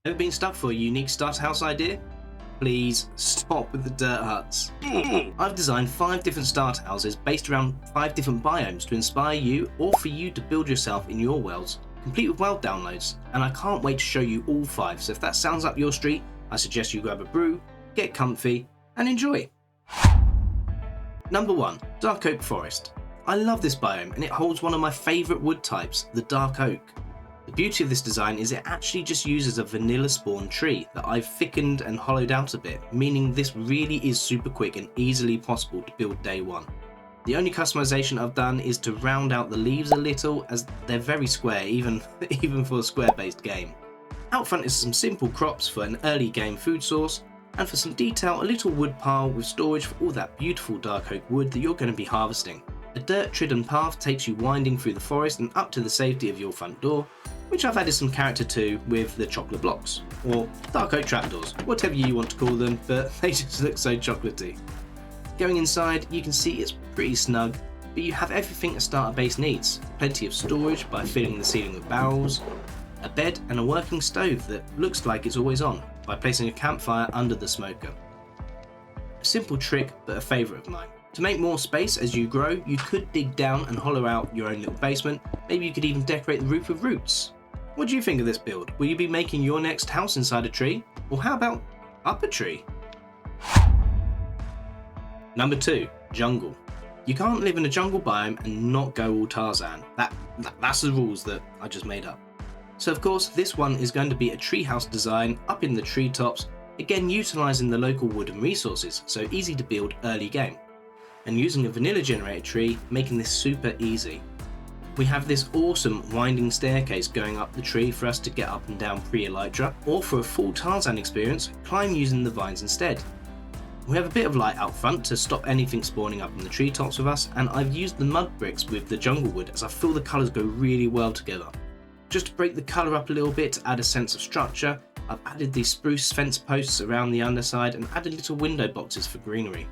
Ever been stuck for a unique starter house idea? Please stop with the dirt huts. I've designed 5 different starter houses based around 5 different biomes to inspire you or for you to build yourself in your worlds, complete with world downloads, and I can't wait to show you all 5, so if that sounds up your street, I suggest you grab a brew, get comfy, and enjoy. Number 1. Dark Oak Forest. I love this biome and it holds one of my favourite wood types, the dark oak. The beauty of this design is it actually just uses a vanilla spawn tree that I've thickened and hollowed out a bit, meaning this really is super quick and easily possible to build day one. The only customization I've done is to round out the leaves a little, as they're very square even for a square based game. Out front is some simple crops for an early game food source, and for some detail a little wood pile with storage for all that beautiful dark oak wood that you're going to be harvesting. A dirt trodden path takes you winding through the forest and up to the safety of your front door, which I've added some character to with the chocolate blocks, or dark oak trapdoors, whatever you want to call them, but they just look so chocolatey. Going inside, you can see it's pretty snug, but you have everything a starter base needs. Plenty of storage by filling the ceiling with barrels, a bed and a working stove that looks like it's always on by placing a campfire under the smoker. A simple trick, but a favourite of mine. To make more space as you grow, you could dig down and hollow out your own little basement. Maybe you could even decorate the roof with roots. What do you think of this build? Will you be making your next house inside a tree? Or how about up a tree? Number 2. Jungle. You can't live in a jungle biome and not go all Tarzan. That's the rules that I just made up. So of course this one is going to be a treehouse design up in the treetops, again utilising the local wood and resources, so easy to build early game. And using a vanilla generated tree, making this super easy. We have this awesome winding staircase going up the tree for us to get up and down pre-elytra, or for a full Tarzan experience, climb using the vines instead. We have a bit of light out front to stop anything spawning up in the treetops with us, and I've used the mud bricks with the jungle wood as I feel the colours go really well together. Just to break the colour up a little bit to add a sense of structure, I've added these spruce fence posts around the underside and added little window boxes for greenery.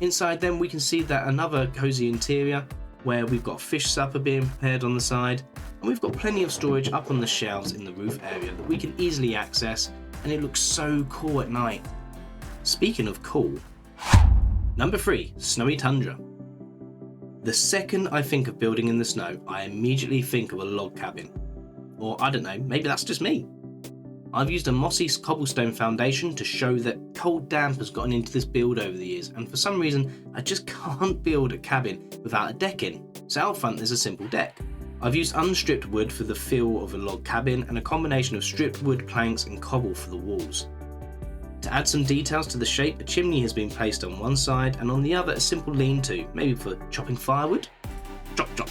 Inside them we can see that another cosy interior where we've got fish supper being prepared on the side, and we've got plenty of storage up on the shelves in the roof area that we can easily access, and it looks so cool at night. Speaking of cool, number 3, Snowy Tundra. The second I think of building in the snow, I immediately think of a log cabin. Or I don't know, maybe that's just me. I've used a mossy cobblestone foundation to show that cold damp has gotten into this build over the years, and for some reason I just can't build a cabin without a deck in, so out front there's a simple deck. I've used unstripped wood for the feel of a log cabin and a combination of stripped wood planks and cobble for the walls. To add some details to the shape, a chimney has been placed on one side and on the other a simple lean-to, maybe for chopping firewood? Chop chop.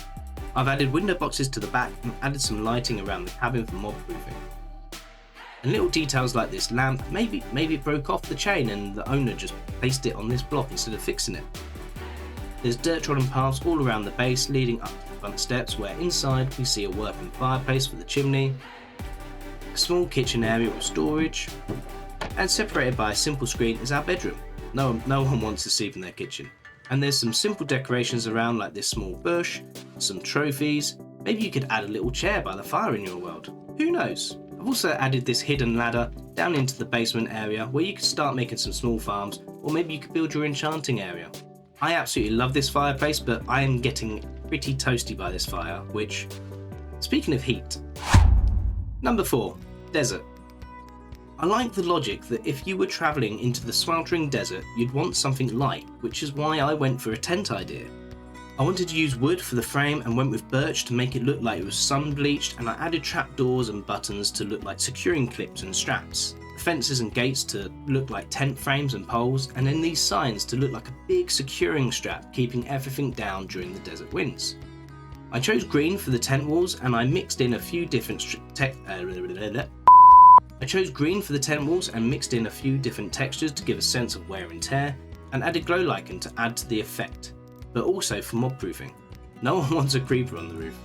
I've added window boxes to the back and added some lighting around the cabin for mob proofing. And little details like this lamp, maybe it broke off the chain and the owner just placed it on this block instead of fixing it. There's dirt trodden paths all around the base leading up to the front steps, where inside we see a working fireplace for the chimney, a small kitchen area with storage, and separated by a simple screen is our bedroom. No one wants to sleep in their kitchen. And there's some simple decorations around like this small bush, some trophies, maybe you could add a little chair by the fire in your world, who knows? I've also added this hidden ladder down into the basement area where you could start making some small farms, or maybe you could build your enchanting area. I absolutely love this fireplace, but I am getting pretty toasty by this fire, which, speaking of heat. Number 4, Desert. I like the logic that if you were travelling into the sweltering desert, you'd want something light, which is why I went for a tent idea. I wanted to use wood for the frame and went with birch to make it look like it was sun bleached, and I added trapdoors and buttons to look like securing clips and straps, fences and gates to look like tent frames and poles, and then these signs to look like a big securing strap keeping everything down during the desert winds. I chose green for the tent walls and I mixed in a few different textures to give a sense of wear and tear, and added glow lichen to add to the effect, but also for mob proofing. No one wants a creeper on the roof.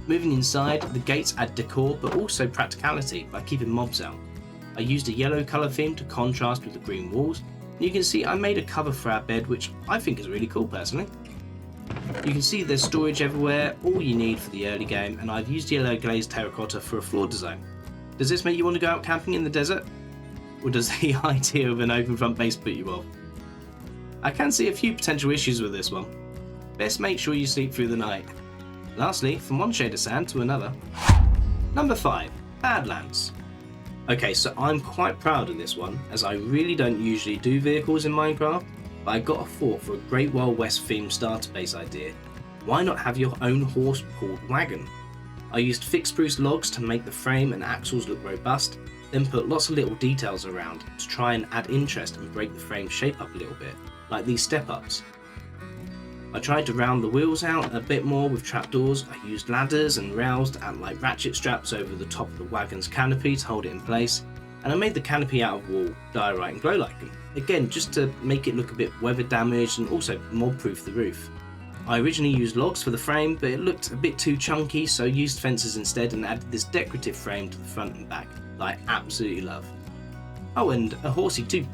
Moving inside, the gates add decor but also practicality by keeping mobs out. I used a yellow colour theme to contrast with the green walls, and you can see I made a cover for our bed, which I think is really cool personally. You can see there's storage everywhere, all you need for the early game, and I've used yellow glazed terracotta for a floor design. Does this make you want to go out camping in the desert? Or does the idea of an open front base put you off? I can see a few potential issues with this one. Best make sure you sleep through the night. Lastly, from one shade of sand to another. Number 5, Badlands. Okay, so I'm quite proud of this one, as I really don't usually do vehicles in Minecraft, but I got a thought for a Great Wild West themed starter base idea. Why not have your own horse-pulled wagon? I used fixed spruce logs to make the frame and axles look robust, then put lots of little details around to try and add interest and break the frame shape up a little bit, like these step-ups. I tried to round the wheels out a bit more with trapdoors. I used ladders and rails to act like ratchet straps over the top of the wagon's canopy to hold it in place, and I made the canopy out of wool, diorite and glow lichen, again just to make it look a bit weather damaged and also mob proof the roof. I originally used logs for the frame, but it looked a bit too chunky, so I used fences instead and added this decorative frame to the front and back that I absolutely love. Oh, and a horsey too,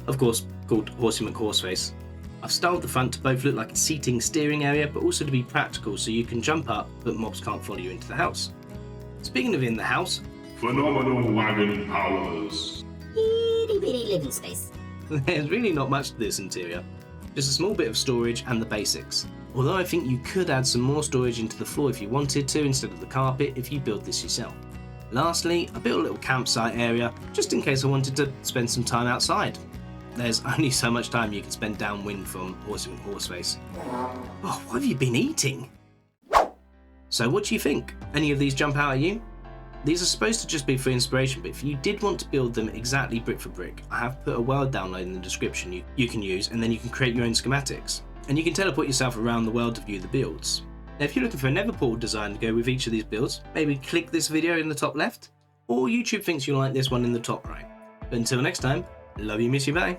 of course called Horsey McHorseface. I've styled the front to both look like a seating steering area, but also to be practical so you can jump up but mobs can't follow you into the house. Speaking of in the house, phenomenal wagon powers. Itty bitty living space. There's really not much to this interior, just a small bit of storage and the basics. Although I think you could add some more storage into the floor if you wanted to instead of the carpet if you build this yourself. Lastly, I built a little campsite area just in case I wanted to spend some time outside. There's only so much time you can spend downwind from Horsey McHorseface. Oh, what have you been eating? So what do you think? Any of these jump out at you? These are supposed to just be for inspiration, but if you did want to build them exactly brick for brick, I have put a world download in the description you can use, and then you can create your own schematics. And you can teleport yourself around the world to view the builds. Now if you're looking for a nether portal design to go with each of these builds, maybe click this video in the top left, or YouTube thinks you'll like this one in the top right. But until next time, love you, miss you, bye.